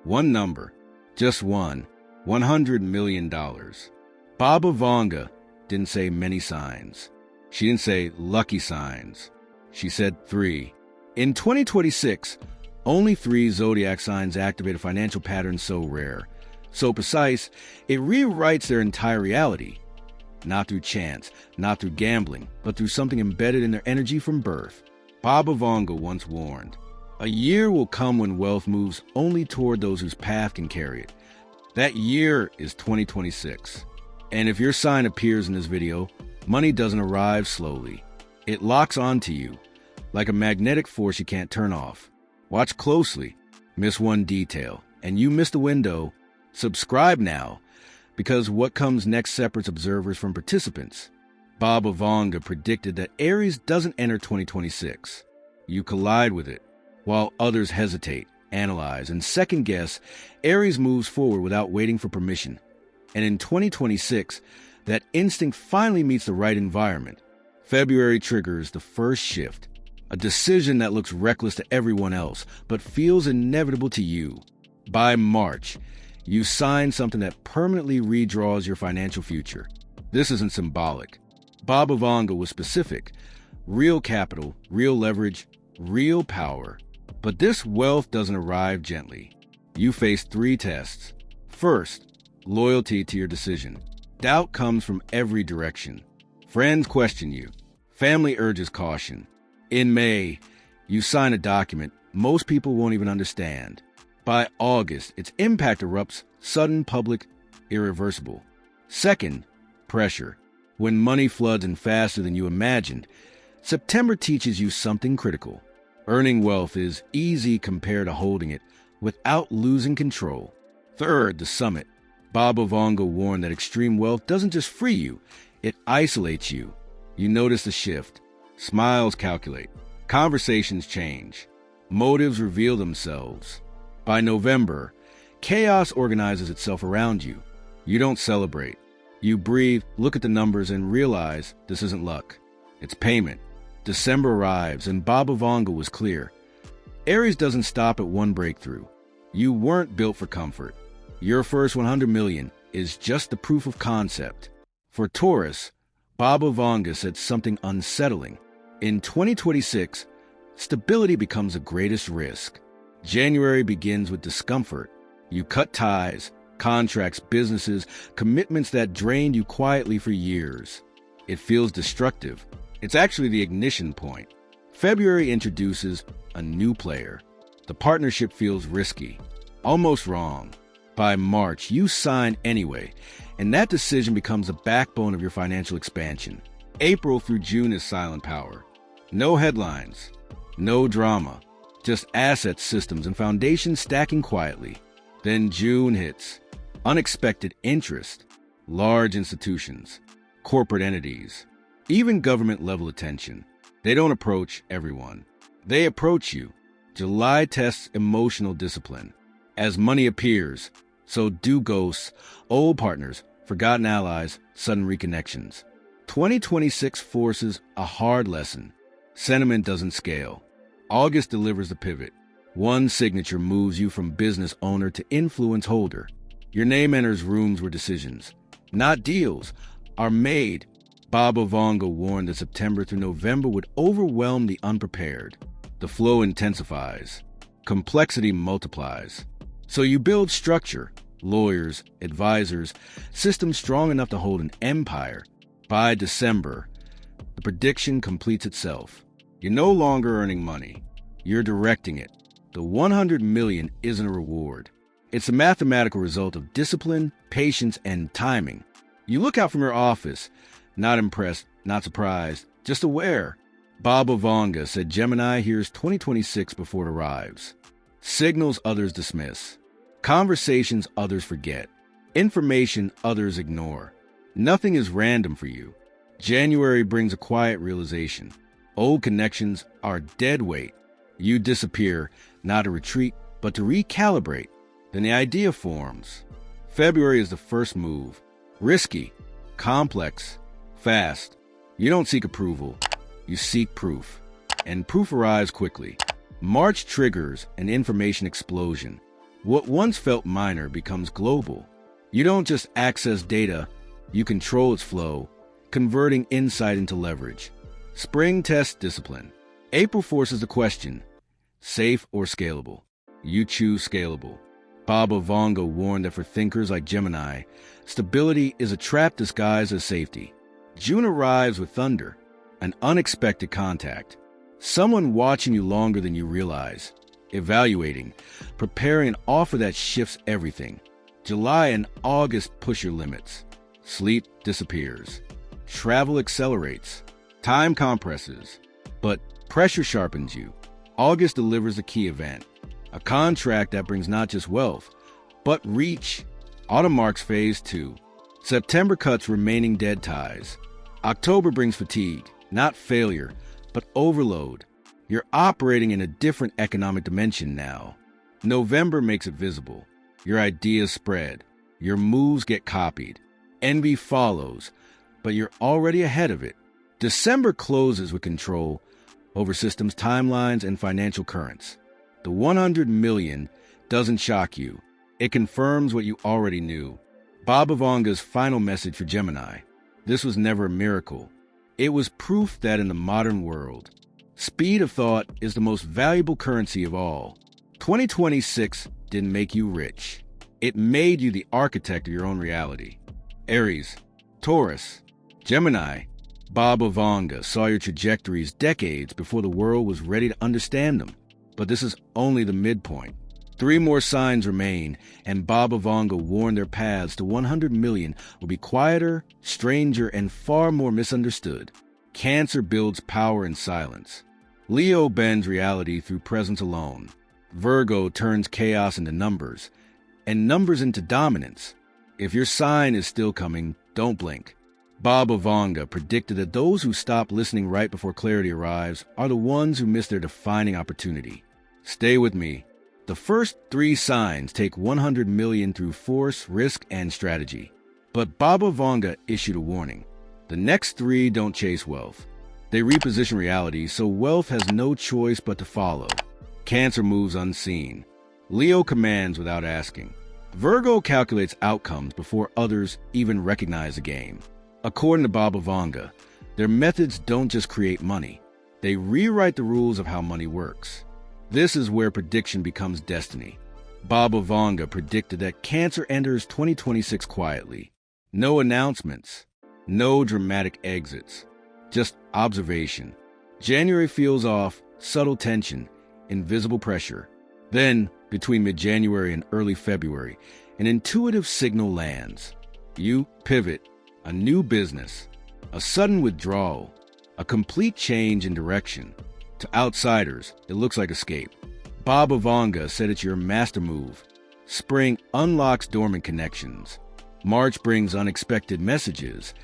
One number. Just one. $100 million. Baba Vanga didn't say many signs. She didn't say lucky signs. She said 3. In 2026, only 3 zodiac signs activate a financial pattern so rare, so precise, it rewrites their entire reality. Not through chance, not through gambling, but through something embedded in their energy from birth. Baba Vanga once warned, "A year will come when wealth moves only toward those whose path can carry it." That year is 2026. And if your sign appears in this video, money doesn't arrive slowly. It locks onto you, like a magnetic force you can't turn off. Watch closely. Miss one detail, and you miss the window. Subscribe now, because what comes next separates observers from participants. Baba Vanga predicted that Aries doesn't enter 2026. You collide with it. While others hesitate, analyze, and second-guess, Aries moves forward without waiting for permission. And in 2026, that instinct finally meets the right environment. February triggers the first shift, a decision that looks reckless to everyone else, but feels inevitable to you. By March, you sign something that permanently redraws your financial future. This isn't symbolic. Baba Vanga was specific. Real capital, real leverage, real power. But this wealth doesn't arrive gently. You face 3 tests. First, loyalty to your decision. Doubt comes from every direction. Friends question you. Family urges caution. In May, you sign a document most people won't even understand. By August, its impact erupts, sudden, public, irreversible. Second, pressure. When money floods in faster than you imagined, September teaches you something critical. Earning wealth is easy compared to holding it without losing control. Third, the summit. Baba Vanga warned that extreme wealth doesn't just free you, it isolates you. You notice the shift. Smiles calculate. Conversations change. Motives reveal themselves. By November, chaos organizes itself around you. You don't celebrate. You breathe, look at the numbers, and realize this isn't luck. It's payment. December arrives, and Baba Vanga was clear. Aries doesn't stop at one breakthrough. You weren't built for comfort. Your first 100 million is just the proof of concept. For Taurus, Baba Vanga said something unsettling. In 2026, stability becomes the greatest risk. January begins with discomfort. You cut ties, contracts, businesses, commitments that drained you quietly for years. It feels destructive. It's actually the ignition point. February introduces a new player. The partnership feels risky, almost wrong. By March, you sign anyway, and that decision becomes the backbone of your financial expansion. April through June is silent power. No headlines, no drama. Just assets, systems, and foundations stacking quietly. Then June hits. Unexpected interest. Large institutions. Corporate entities. Even government-level attention. They don't approach everyone. They approach you. July tests emotional discipline. As money appears, so do ghosts, old partners, forgotten allies, sudden reconnections. 2026 forces a hard lesson. Sentiment doesn't scale. August delivers the pivot. One signature moves you from business owner to influence holder. Your name enters rooms where decisions, not deals, are made. Baba Vanga warned that September through November would overwhelm the unprepared. The flow intensifies. Complexity multiplies. So you build structure, lawyers, advisors, systems strong enough to hold an empire. By December, the prediction completes itself. You're no longer earning money. You're directing it. The 100 million isn't a reward. It's a mathematical result of discipline, patience, and timing. You look out from your office, not impressed, not surprised, just aware. Baba Vanga said Gemini hears 2026 before it arrives. Signals others dismiss. Conversations others forget. Information others ignore. Nothing is random for you. January brings a quiet realization. Old connections are dead weight. You disappear, not to retreat, but to recalibrate. Then the idea forms. February is the first move. Risky, complex, fast. You don't seek approval. You seek proof. And proof arrives quickly. March triggers an information explosion. What once felt minor becomes global. You don't just access data, you control its flow, converting insight into leverage. Spring tests discipline. April forces the question, safe or scalable? You choose scalable. Baba Vanga warned that for thinkers like Gemini, stability is a trap disguised as safety. June arrives with thunder, an unexpected contact. Someone watching you longer than you realize, evaluating, preparing an offer that shifts everything. July and August push your limits. Sleep disappears. Travel accelerates. Time compresses. But pressure sharpens you. August delivers a key event. A contract that brings not just wealth, but reach. Autumn marks phase 2. September cuts remaining dead ties. October brings fatigue, not failure, but overload. You're operating in a different economic dimension now. November makes it visible. Your ideas spread. Your moves get copied. Envy follows, but you're already ahead of it. December closes with control over systems, timelines, and financial currents. The 100 million doesn't shock you. It confirms what you already knew. Baba Vanga's final message for Gemini. This was never a miracle. It was proof that in the modern world, speed of thought is the most valuable currency of all. 2026 didn't make you rich. It made you the architect of your own reality. Aries, Taurus, Gemini, Baba Vanga saw your trajectories decades before the world was ready to understand them. But this is only the midpoint. 3 more signs remain, and Baba Vanga warned their paths to 100 million will be quieter, stranger, and far more misunderstood. Cancer builds power in silence. Leo bends reality through presence alone. Virgo turns chaos into numbers, and numbers into dominance. If your sign is still coming, don't blink. Baba Vanga predicted that those who stop listening right before clarity arrives are the ones who miss their defining opportunity. Stay with me. The first 3 signs take 100 million through force, risk, and strategy. But Baba Vanga issued a warning. The next 3 don't chase wealth. They reposition reality so wealth has no choice but to follow. Cancer moves unseen. Leo commands without asking. Virgo calculates outcomes before others even recognize the game. According to Baba Vanga, their methods don't just create money. They rewrite the rules of how money works. This is where prediction becomes destiny. Baba Vanga predicted that Cancer enters 2026 quietly. No announcements, no dramatic exits, just observation. January feels off, subtle tension, invisible pressure. Then, between mid-January and early February, an intuitive signal lands. You pivot, a new business, a sudden withdrawal, a complete change in direction. To outsiders, it looks like escape. Baba Vanga said it's your master move. Spring unlocks dormant connections. March brings unexpected messages.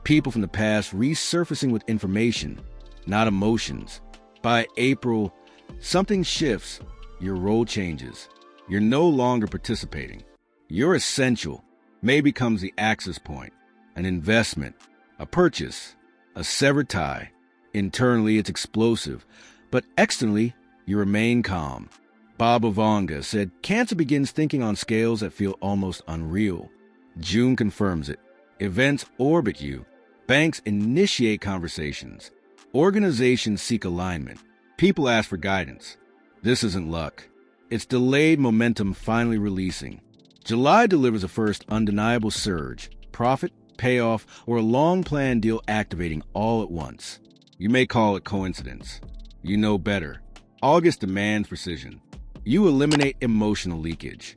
People from the past resurfacing with information, not emotions. By April, something shifts. Your role changes. You're no longer participating. Your essential may becomes the access point, an investment, a purchase, a severed tie. Internally, it's explosive, but externally, you remain calm. Baba Vanga said Cancer begins thinking on scales that feel almost unreal. June confirms it. Events orbit you. Banks initiate conversations. Organizations seek alignment. People ask for guidance. This isn't luck. It's delayed momentum finally releasing. July delivers a first undeniable surge, profit, payoff, or a long-planned deal activating all at once. You may call it coincidence. You know better. August demands precision. You eliminate emotional leakage.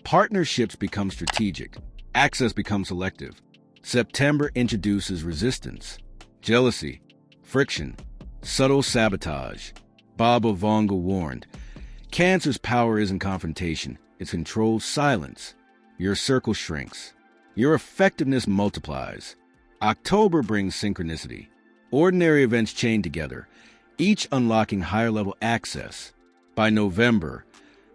Partnerships become strategic. Access becomes selective. September introduces resistance, jealousy, friction, subtle sabotage. Baba Vanga warned, Cancer's power isn't confrontation, it's controlled silence. Your circle shrinks. Your effectiveness multiplies. October brings synchronicity. Ordinary events chain together, each unlocking higher-level access. By November,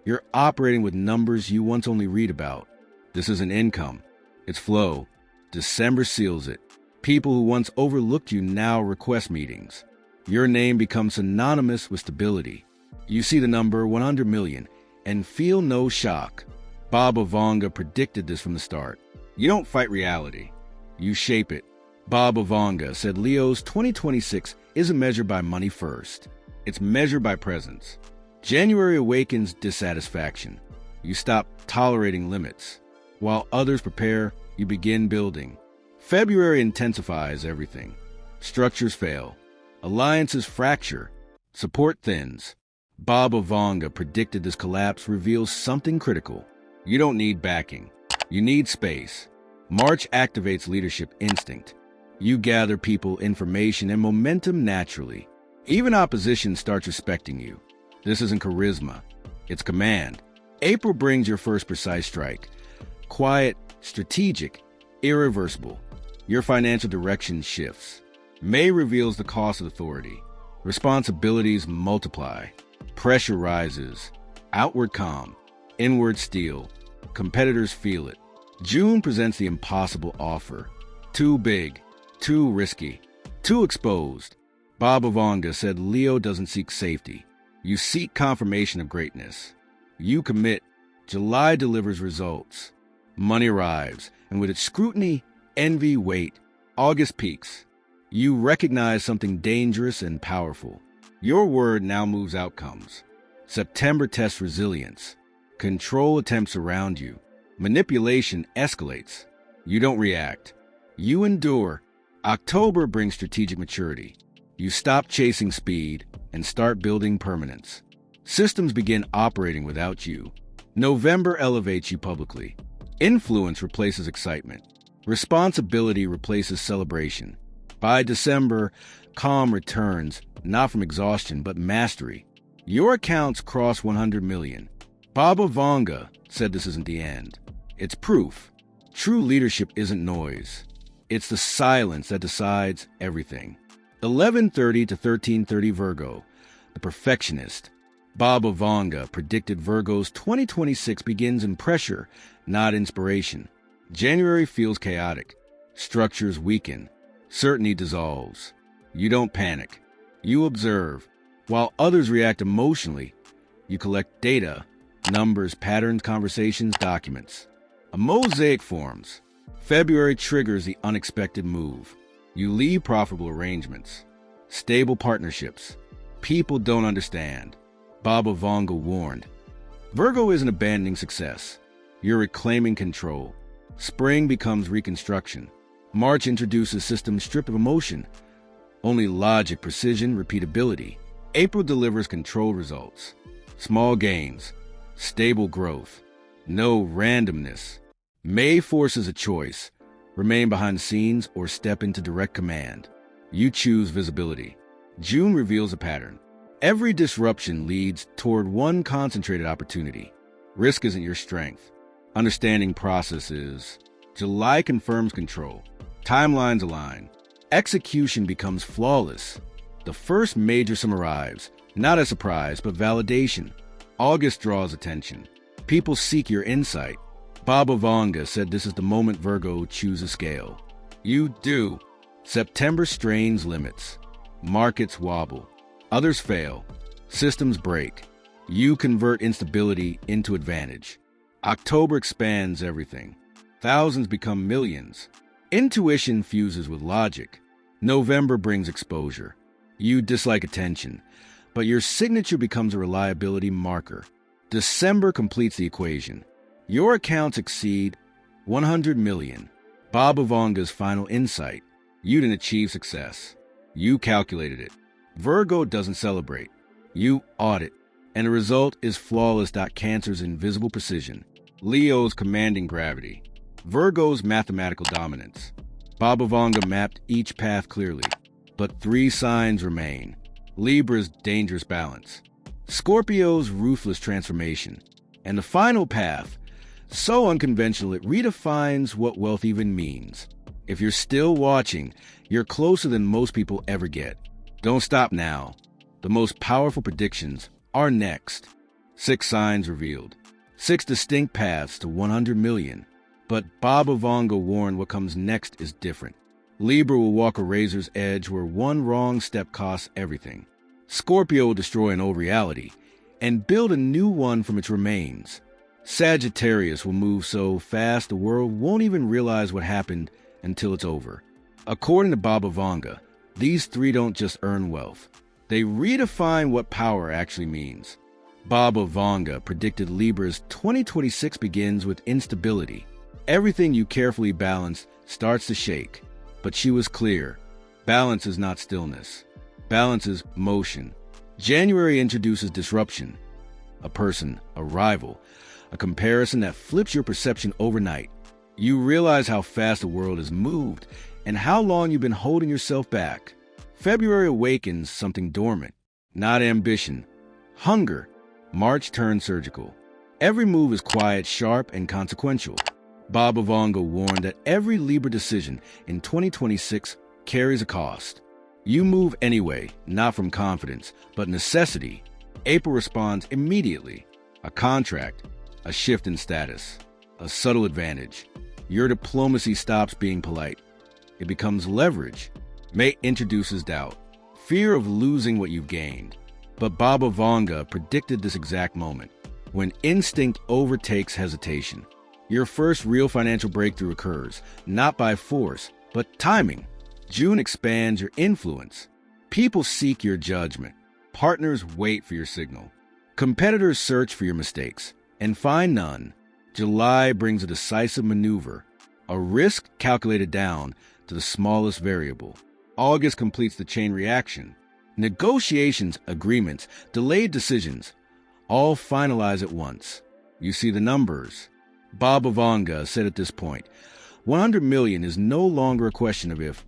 you're operating with numbers you once only read about. This isn't income, it's flow. December seals it. People who once overlooked you now request meetings. Your name becomes synonymous with stability. You see the number 100 million. and feel no shock. Baba Vanga predicted this from the start. You don't fight reality. You shape it. Baba Vanga said Leo's 2026 isn't measured by money first. It's measured by presence. January awakens dissatisfaction. You stop tolerating limits. While others prepare, you begin building. February intensifies everything. Structures fail. Alliances fracture. Support thins. Baba Vanga predicted this collapse reveals something critical. You don't need backing. You need space. March activates leadership instinct. You gather people, information, and momentum naturally. Even opposition starts respecting you. This isn't charisma. It's command. April brings your first precise strike. Quiet, strategic, irreversible. Your financial direction shifts. May reveals the cost of authority. Responsibilities multiply. Pressure rises. Outward calm. Inward steel. Competitors feel it. June presents the impossible offer. Too big. Too risky. Too exposed. Baba Vanga said Leo doesn't seek safety. You seek confirmation of greatness. You commit. July delivers results. Money arrives, and with its scrutiny, envy, weight. August peaks. You recognize something dangerous and powerful. Your word now moves outcomes. September tests resilience. Control attempts around you. Manipulation escalates. You don't react. You endure. October brings strategic maturity. You stop chasing speed and start building permanence. Systems begin operating without you. November elevates you publicly. Influence replaces excitement. Responsibility replaces celebration. By December, calm returns, not from exhaustion, but mastery. Your accounts cross 100 million. Baba Vanga said this isn't the end. It's proof. True leadership isn't noise. It's the silence that decides everything. 11:30 to 13:30 Virgo, the perfectionist. Baba Vanga predicted Virgo's 2026 begins in pressure, not inspiration. January feels chaotic. Structures weaken. Certainty dissolves. You don't panic. You observe. While others react emotionally, you collect data, numbers, patterns, conversations, documents. A mosaic forms. February triggers the unexpected move. You leave profitable arrangements. Stable partnerships. People don't understand. Baba Vanga warned. Virgo isn't abandoning success. You're reclaiming control. Spring becomes reconstruction. March introduces systems stripped of emotion. Only logic, precision, repeatability. April delivers controlled results. Small gains. Stable growth. No randomness. May forces a choice. Remain behind the scenes or step into direct command. You choose visibility. June reveals a pattern. Every disruption leads toward one concentrated opportunity. Risk isn't your strength. Understanding processes. July confirms control. Timelines align. Execution becomes flawless. The first major sum arrives, not as surprise, but validation. August draws attention. People seek your insight. Baba Vanga said this is the moment Virgo chooses scale. You do. September strains limits. Markets wobble. Others fail. Systems break. You convert instability into advantage. October expands everything. Thousands become millions. Intuition fuses with logic. November brings exposure. You dislike attention, but your signature becomes a reliability marker. December completes the equation. Your accounts exceed 100 million. Baba Vanga's final insight. You didn't achieve success. You calculated it. Virgo doesn't celebrate. You audit. And the result is flawless. Cancer's invisible precision. Leo's commanding gravity. Virgo's mathematical dominance. Baba Vanga mapped each path clearly. But 3 signs remain. Libra's dangerous balance. Scorpio's ruthless transformation. And the final path, so unconventional it redefines what wealth even means. If you're still watching, you're closer than most people ever get. Don't stop now. The most powerful predictions are next. 6 signs revealed. 6 distinct paths to 100 million. But Baba Vanga warned what comes next is different. Libra will walk a razor's edge where one wrong step costs everything. Scorpio will destroy an old reality. and build a new one from its remains. Sagittarius will move so fast the world won't even realize what happened until it's over. According to Baba Vanga, these three don't just earn wealth. They redefine what power actually means. Baba Vanga predicted Libra's 2026 begins with instability. Everything you carefully balanced starts to shake. But she was clear. Balance is not stillness. Balance is motion. January introduces disruption. A person, a rival, a comparison that flips your perception overnight. You realize how fast the world has moved and how long you've been holding yourself back. February awakens something dormant. Not ambition. Hunger. March turns surgical. Every move is quiet, sharp, and consequential. Baba Vanga warned that every Libra decision in 2026 carries a cost. You move anyway, not from confidence, but necessity. April responds immediately. A contract, a shift in status, a subtle advantage. Your diplomacy stops being polite. It becomes leverage. May introduces doubt, fear of losing what you've gained. But Baba Vanga predicted this exact moment, when instinct overtakes hesitation. Your first real financial breakthrough occurs, not by force, but timing. June expands your influence. People seek your judgment. Partners wait for your signal. Competitors search for your mistakes and find none. July brings a decisive maneuver, a risk calculated down to the smallest variable. August completes the chain reaction. Negotiations, agreements, delayed decisions, all finalize at once. You see the numbers. Baba Vanga said at this point, 100 million is no longer a question of if,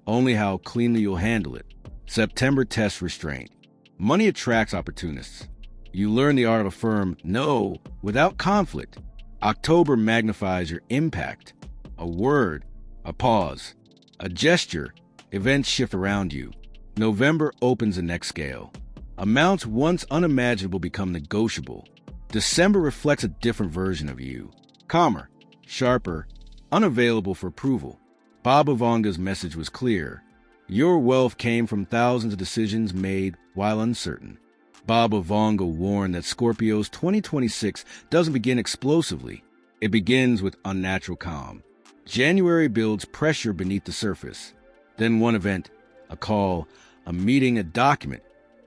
only how cleanly you'll handle it. September tests restraint. Money attracts opportunists. You learn the art of a firm no without conflict. October magnifies your impact. A word, a pause, a gesture, events shift around you. November opens the next scale. Amounts once unimaginable become negotiable. December reflects a different version of you. Calmer, sharper, unavailable for approval. Baba Vanga's message was clear. Your wealth came from thousands of decisions made while uncertain. Baba Vanga warned that Scorpio's 2026 doesn't begin explosively. It begins with unnatural calm. January builds pressure beneath the surface. Then one event, a call, a meeting, a document,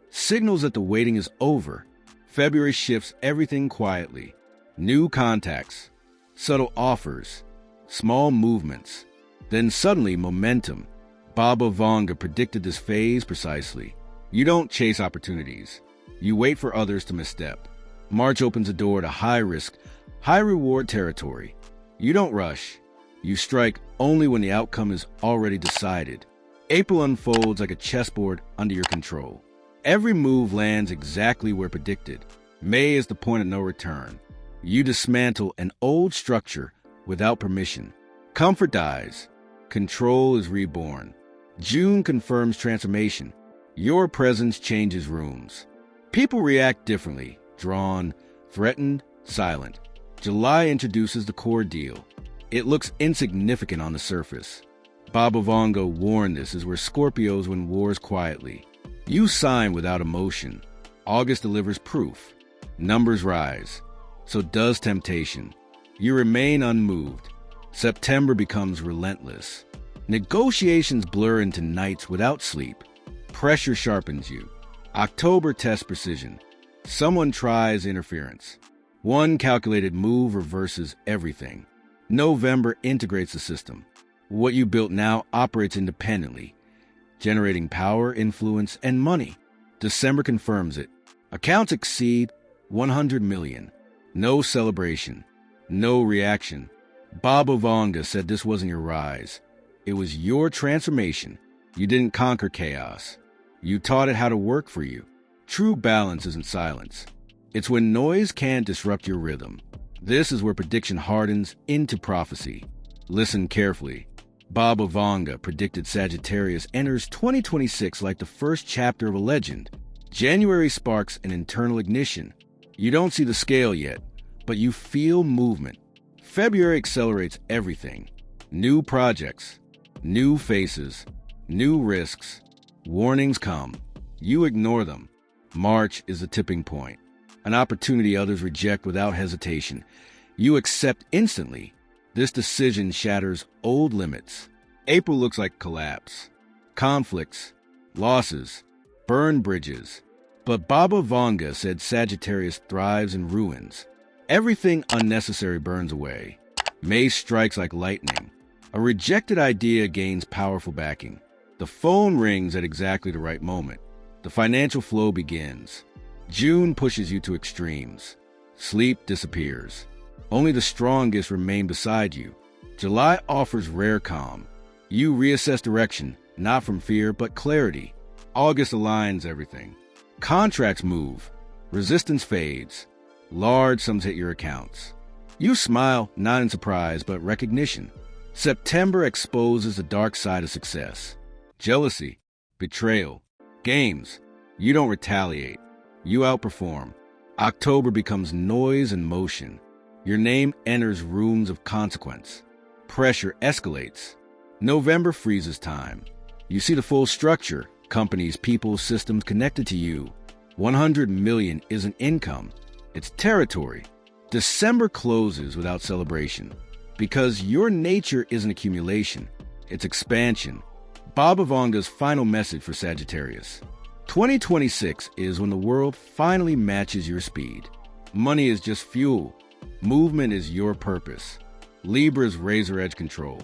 signals that the waiting is over. February shifts everything quietly. New contacts, subtle offers, small movements. Then suddenly momentum. Baba Vanga predicted this phase precisely. You don't chase opportunities. You wait for others to misstep. March opens the door to high-risk, high-reward territory. You don't rush. You strike only when the outcome is already decided. April unfolds like a chessboard under your control. Every move lands exactly where predicted. May is the point of no return. You dismantle an old structure without permission. Comfort dies. Control is reborn. June confirms transformation. Your presence changes rooms. People react differently, drawn, threatened, silent. July introduces the core deal. It looks insignificant on the surface. Baba Vanga warned this is where Scorpios win wars quietly. You sign without emotion. August delivers proof. Numbers rise. So does temptation. You remain unmoved. September becomes relentless. Negotiations blur into nights without sleep. Pressure sharpens you. October tests precision. Someone tries interference. One calculated move reverses everything. November integrates the system. What you built now operates independently, generating power, influence, and money. December confirms it. Accounts exceed 100 million. No celebration. No reaction. Baba Vanga said this wasn't your rise. It was your transformation. You didn't conquer chaos. You taught it how to work for you. True balance isn't silence. It's when noise can't disrupt your rhythm. This is where prediction hardens into prophecy. Listen carefully. Baba Vanga predicted Sagittarius enters 2026 like the first chapter of a legend. January sparks an internal ignition. You don't see the scale yet, but you feel movement. February accelerates everything. New projects, new faces, new risks. Warnings come. You ignore them. March is the tipping point. an opportunity others reject without hesitation. You accept instantly. This decision shatters old limits. April looks like collapse, conflicts, losses, burned bridges. But Baba Vanga said Sagittarius thrives in ruins. Everything unnecessary burns away. May strikes like lightning. A rejected idea gains powerful backing. The phone rings at exactly the right moment. The financial flow begins. June pushes you to extremes. Sleep disappears. Only the strongest remain beside you. July offers rare calm. You reassess direction, not from fear, but clarity. August aligns everything. Contracts move. Resistance fades. Large sums hit your accounts. You smile, not in surprise, but recognition. September exposes the dark side of success. Jealousy, betrayal, games. You don't retaliate. You outperform. October becomes noise and motion. Your name enters rooms of consequence. Pressure escalates. November freezes time. You see the full structure, companies, people, systems connected to you. 100 million isn't income. It's territory. December closes without celebration because your nature isn't accumulation. It's expansion. Baba Vanga's final message for Sagittarius. 2026 is when the world finally matches your speed. Money is just fuel. Movement is your purpose. Libra's razor-edge control.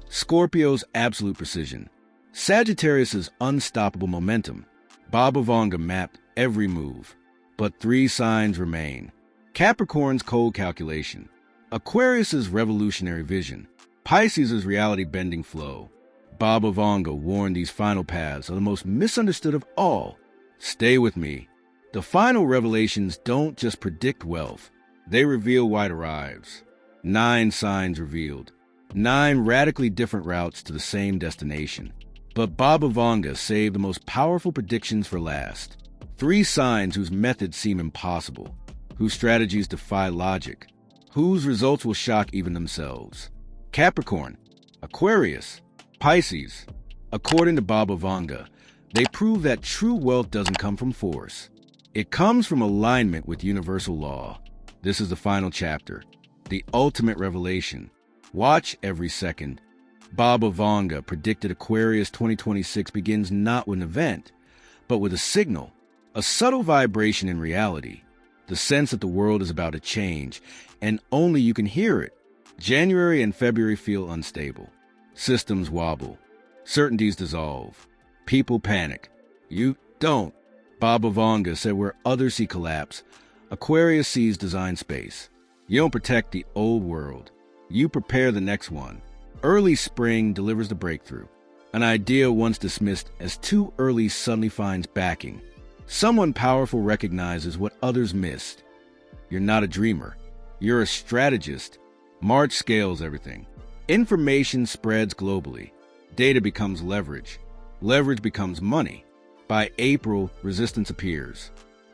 Scorpio's absolute precision. Sagittarius's unstoppable momentum. Baba Vanga mapped every move. But 3 signs remain. Capricorn's cold calculation. Aquarius's revolutionary vision. Pisces' reality-bending flow. Baba Vanga warned these final paths are the most misunderstood of all. Stay with me. The final revelations don't just predict wealth. They reveal why it arrives. 9 signs revealed. 9 radically different routes to the same destination. But Baba Vanga saved the most powerful predictions for last. 3 signs whose methods seem impossible, whose strategies defy logic, whose results will shock even themselves. Capricorn, Aquarius, Pisces. According to Baba Vanga, they prove that true wealth doesn't come from force. It comes from alignment with universal law. This is the final chapter, the ultimate revelation. Watch every second. Baba Vanga predicted Aquarius 2026 begins not with an event, but with a signal, a subtle vibration in reality, the sense that the world is about to change, and only you can hear it. January and February feel unstable. Systems wobble. Certainties dissolve. People panic. You don't. Baba Vanga said where others see collapse, Aquarius sees design space. You don't protect the old world. You prepare the next one. Early spring delivers the breakthrough. An idea once dismissed as too early suddenly finds backing. Someone powerful recognizes what others missed. You're not a dreamer. You're a strategist. March scales everything. Information spreads globally. Data becomes leverage. Leverage becomes money. By April, resistance appears.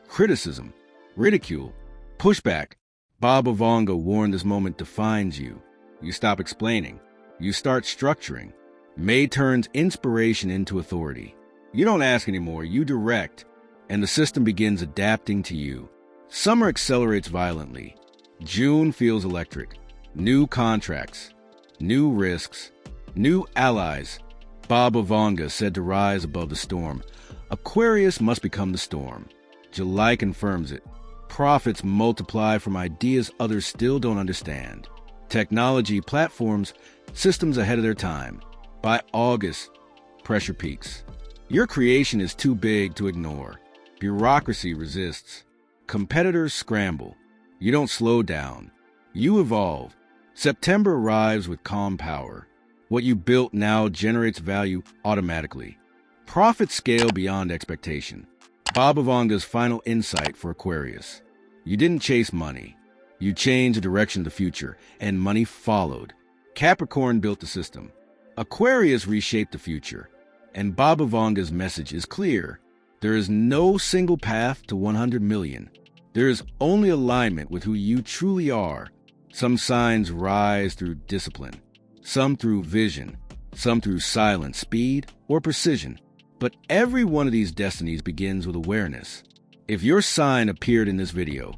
Criticism, ridicule, pushback. Baba Vanga warned this moment defines you. You stop explaining. You start structuring. May turns inspiration into authority. You don't ask anymore, you direct, and the system begins adapting to you. Summer accelerates violently. June feels electric. New contracts, new risks, new allies. Baba Vanga said to rise above the storm. Aquarius must become the storm. July confirms it. Profits multiply from ideas others still don't understand. Technology, platforms, systems ahead of their time. By August, pressure peaks. Your creation is too big to ignore. Bureaucracy resists. Competitors scramble. You don't slow down. You evolve. September arrives with calm power. What you built now generates value automatically. Profits scale beyond expectation. Baba Vanga's final insight for Aquarius. You didn't chase money. You changed the direction of the future, and money followed. Capricorn built the system. Aquarius reshaped the future. And Baba Vanga's message is clear. There is no single path to 100 million. There is only alignment with who you truly are. Some signs rise through discipline, some through vision, some through silence, speed, or precision. But every one of these destinies begins with awareness. If your sign appeared in this video,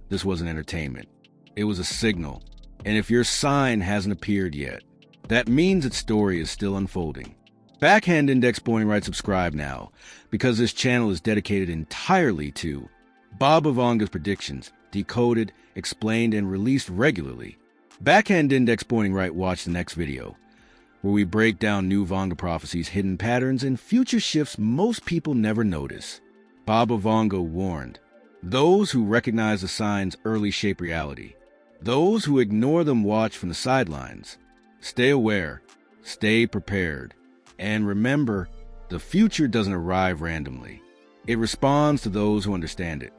this wasn't entertainment. It was a signal. And if your sign hasn't appeared yet, that means its story is still unfolding. Backhand Index Pointing Right, subscribe now, because this channel is dedicated entirely to Baba Vanga's predictions, decoded, explained, and released regularly. Backhand Index Pointing Right, watch the next video, where we break down new Vanga prophecies, hidden patterns, and future shifts most people never notice. Baba Vanga warned, those who recognize the signs early shape reality. Those who ignore them watch from the sidelines. Stay aware, stay prepared, and remember, the future doesn't arrive randomly. It responds to those who understand it.